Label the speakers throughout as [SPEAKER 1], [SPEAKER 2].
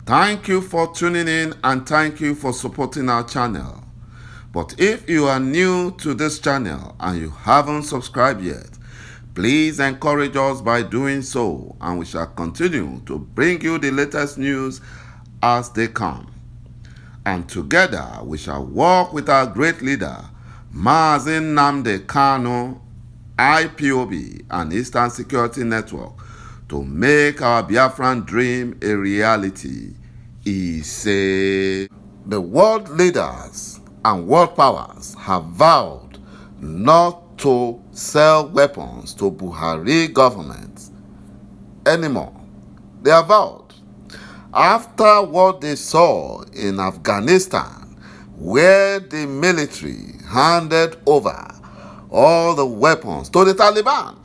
[SPEAKER 1] Thank you for tuning in and thank you for supporting our channel. But if you are new to this channel and you haven't subscribed yet, please encourage us by doing so, and we shall continue to bring you the latest news as they come. And together we shall work with our great leader, Mazi Nnamdi Kanu, IPOB and Eastern Security Network, to make our Biafran dream a reality. He said, the world leaders and world powers have vowed not to sell weapons to Buhari government anymore. They have vowed. After what they saw in Afghanistan, where the military handed over all the weapons to the Taliban,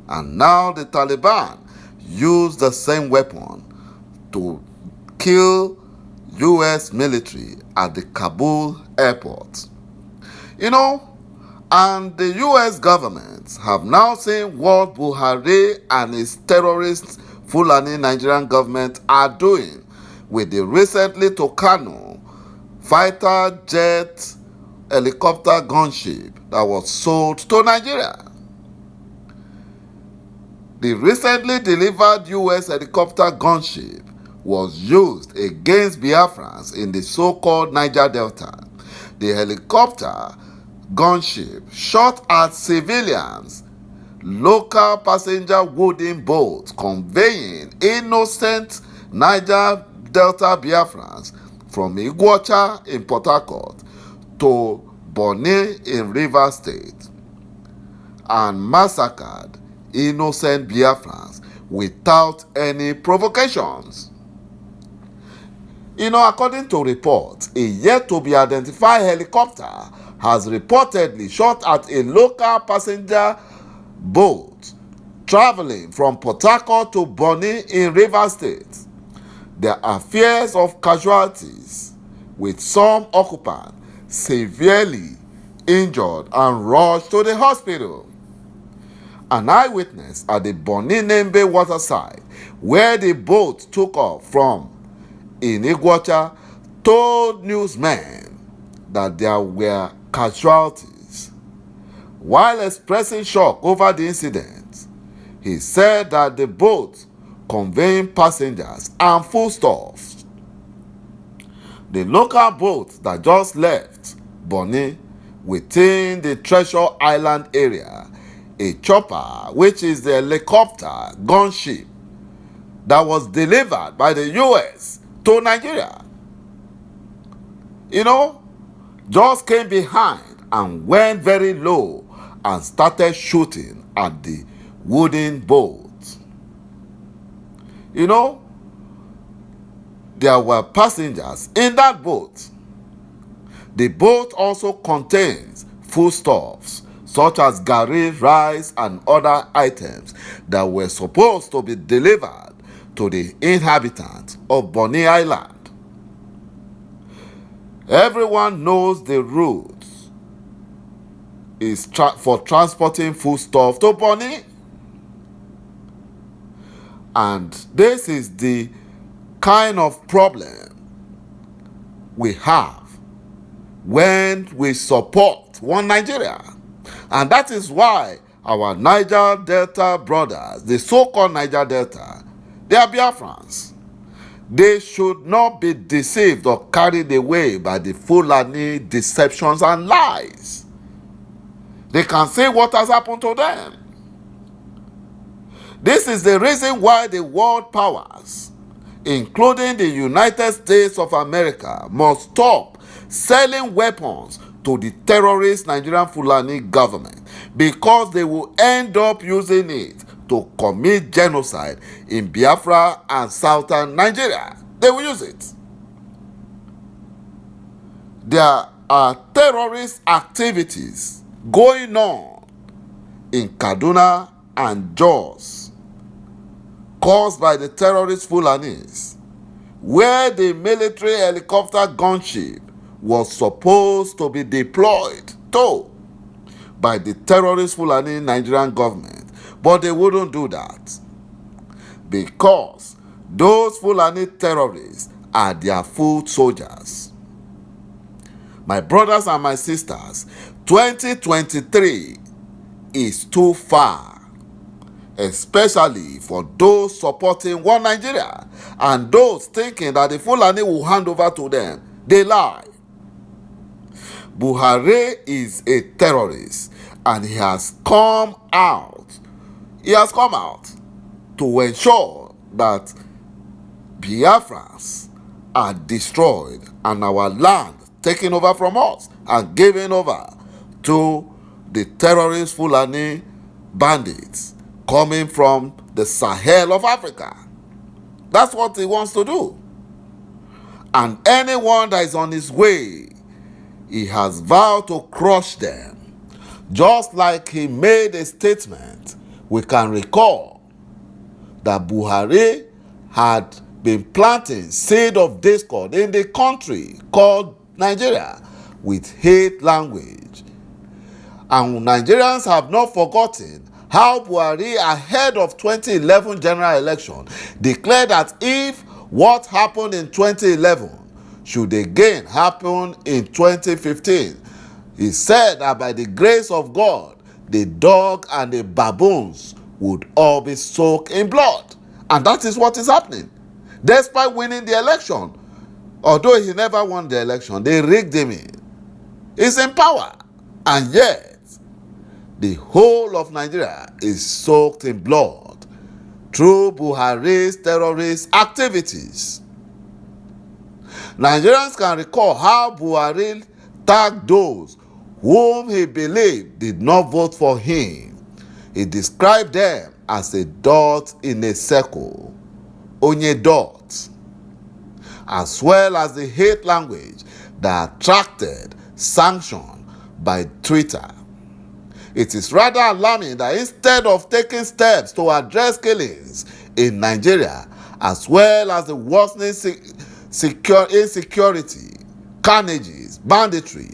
[SPEAKER 1] and now the Taliban use the same weapon to kill U.S. military at the Kabul airport. And the U.S. government have now seen what Buhari and his terrorist Fulani Nigerian government are doing with the recently Tucano fighter jet helicopter gunship that was sold to Nigeria. The recently delivered U.S. helicopter gunship was used against Biafrans in the so-called Niger Delta. The helicopter gunship shot at civilians, local passenger wooden boats conveying innocent Niger Delta Biafrans from ŁΚΑΙ in Port Harcourt to Bonny in Rivers State, and massacred innocent Biafrans without any provocations. According to reports, a yet-to-be-identified helicopter has reportedly shot at a local passenger boat traveling from Port Harcourt to Bonny in Rivers State. There are fears of casualties, with some occupants severely injured and rushed to the hospital. An eyewitness at the Bonny Nembe waterside, where the boat took off from in ŁΚΑΙ, told newsmen that there were casualties. While expressing shock over the incident, he said that the boat conveying passengers and foodstuffs, the local boat that just left Bonny within the Treasure Island area, a chopper, which is the helicopter gunship that was delivered by the U.S. to Nigeria, just came behind and went very low and started shooting at the wooden boat. There were passengers in that boat. The boat also contains foodstuffs such as garri, rice, and other items that were supposed to be delivered to the inhabitants of Bonny Island. Everyone knows the route is for transporting foodstuff to Bonny. And this is the kind of problem we have when we support one Nigeria. And that is why our Niger Delta brothers, the so-called Niger Delta, they are Biafrans. They should not be deceived or carried away by the Fulani deceptions and lies. They can say what has happened to them. This is the reason why the world powers, including the United States of America, must stop selling weapons to the terrorist Nigerian Fulani government, because they will end up using it to commit genocide in Biafra and southern Nigeria. They will use it. There are terrorist activities going on in Kaduna and Jos caused by the terrorist Fulanis, where the military helicopter gunship was supposed to be deployed to by the terrorist Fulani Nigerian government, but they wouldn't do that because Those Fulani terrorists are their foot soldiers. My brothers and my sisters, 2023 is too far, especially for those supporting one Nigeria and those thinking that the Fulani will hand over to them. They lie. Buhari is a terrorist, and he has come out to ensure that Biafras are destroyed and our land taken over from us and given over to the terrorist Fulani bandits coming from the Sahel of Africa. That's what he wants to do. And anyone that is on his way, he has vowed to crush them. Just like he made a statement, we can recall that Buhari had been planting seed of discord in the country called Nigeria with hate language. And Nigerians have not forgotten how Buhari, ahead of 2011 general election, declared that if what happened in 2011 should again happen in 2015, he said that by the grace of God, the dog and the baboons would all be soaked in blood. And that is what is happening. Despite winning the election, although he never won the election, they rigged him in. He's in power. And yet, the whole of Nigeria is soaked in blood through Buhari's terrorist activities. Nigerians can recall how Buhari tagged those whom he believed did not vote for him. He described them as a dot in a circle, onye dot, as well as the hate language that attracted sanction by Twitter. It is rather alarming that instead of taking steps to address killings in Nigeria, as well as the worsening insecurity, carnages, banditry,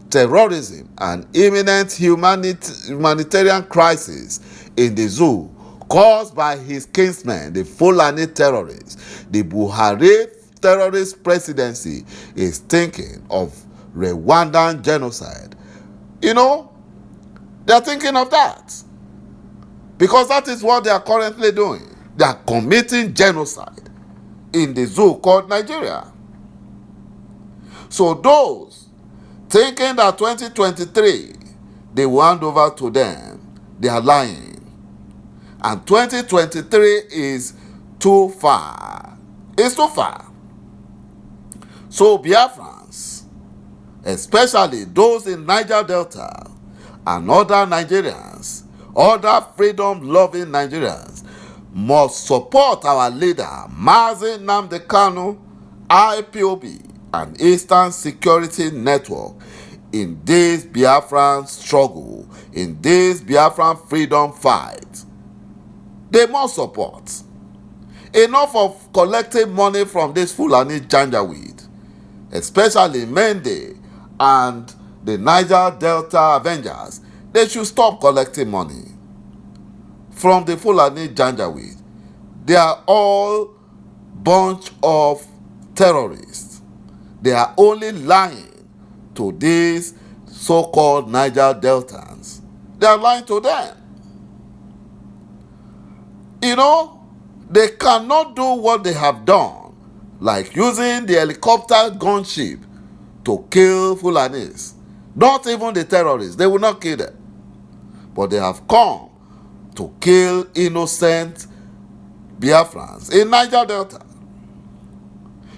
[SPEAKER 1] terrorism, and imminent humanitarian crisis in the zoo caused by his kinsmen, the Fulani terrorists, the Buhari terrorist presidency is thinking of Rwandan genocide. You know, they are thinking of that because that is what they are currently doing. They are committing genocide in the zoo called Nigeria. So those thinking that 2023 they will hand over to them, they are lying. And 2023 is too far. It's too far. So Biafrans, especially those in Niger Delta and other Nigerians, other freedom-loving Nigerians, must support our leader, Mazi Nnamdi Kanu, IPOB, and Eastern Security Network in this Biafran struggle, in this Biafran freedom fight. They must support. Enough of collecting money from this Fulani Janjaweed, especially Mende and the Niger Delta Avengers. They should stop collecting money from the Fulani Janjaweed. They are all bunch of terrorists. They are only lying to these so-called Niger Deltans. They are lying to them. You know, they cannot do what they have done, like using the helicopter gunship to kill Fulanis. Not even the terrorists. They will not kill them. But they have come to kill innocent Biafrans in Niger Delta.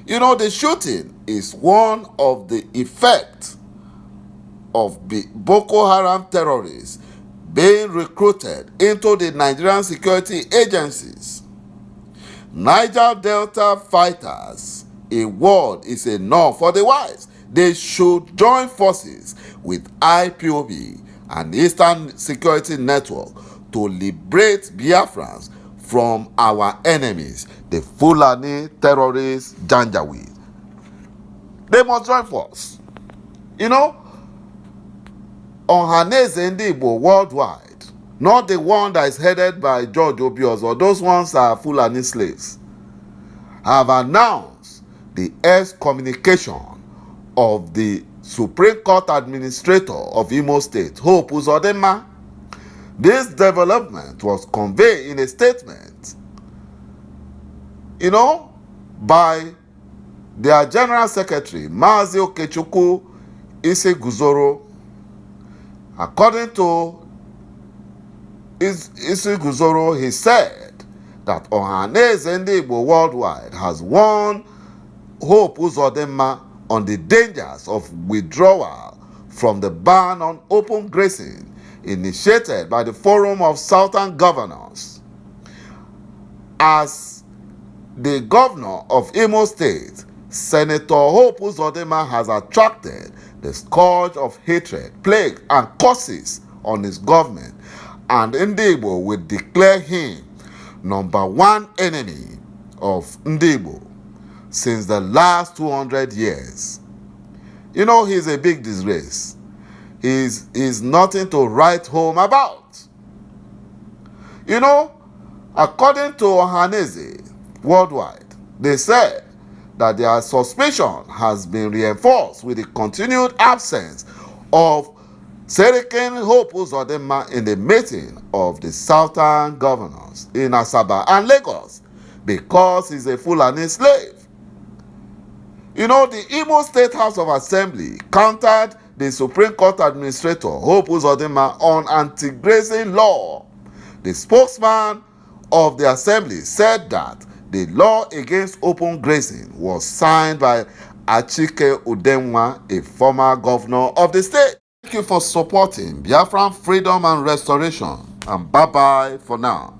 [SPEAKER 1] You know, the shooting is one of the effects of Boko Haram terrorists being recruited into the Nigerian security agencies. Niger Delta fighters, a word is enough for the wise. They should join forces with IPOB and Eastern Security Network to liberate Biafrans from our enemies, the Fulani terrorist Janjaweed. They must join force. You know, Ọ̀hàneze Ndị Igbo worldwide, not the one that is headed by George Obiozor. Those ones are Fulani slaves. have announced the excommunication of the Supreme Court Administrator of Imo State, Hope UZODIMMA. This development was conveyed in a statement, by their General Secretary, Mazi Okechukwu Iseguzoro. According to Iseguzoro, he said that Ɂọ̀hàნeze ndị Igbo worldwide has warned Hope UZODIMMA on the dangers of withdrawal from the ban on open grazing initiated by the Forum of Southern Governors. As the governor of Imo State, Senator Hope UZODIMMA has attracted the scourge of hatred, plague, and curses on his government, and Ndị Igbo will declare him #1 enemy of Ndị Igbo since the last 200 years. He's a big disgrace. He's nothing to write home about. According to ຄໍሃنeze worldwide, they said that their suspicion has been reinforced with the continued absence of Serikin Hope UZODIMMA in the meeting of the Southern Governors in Asaba and Lagos because he's a Fulani slave. The Imo State House of Assembly countered the Supreme Court Administrator, Hope UZODIMMA, on anti-grazing law. The spokesman of the Assembly said that the law against open grazing was signed by Achike Udenwa, a former governor of the state. Thank you for supporting Biafran freedom and restoration, and bye-bye for now.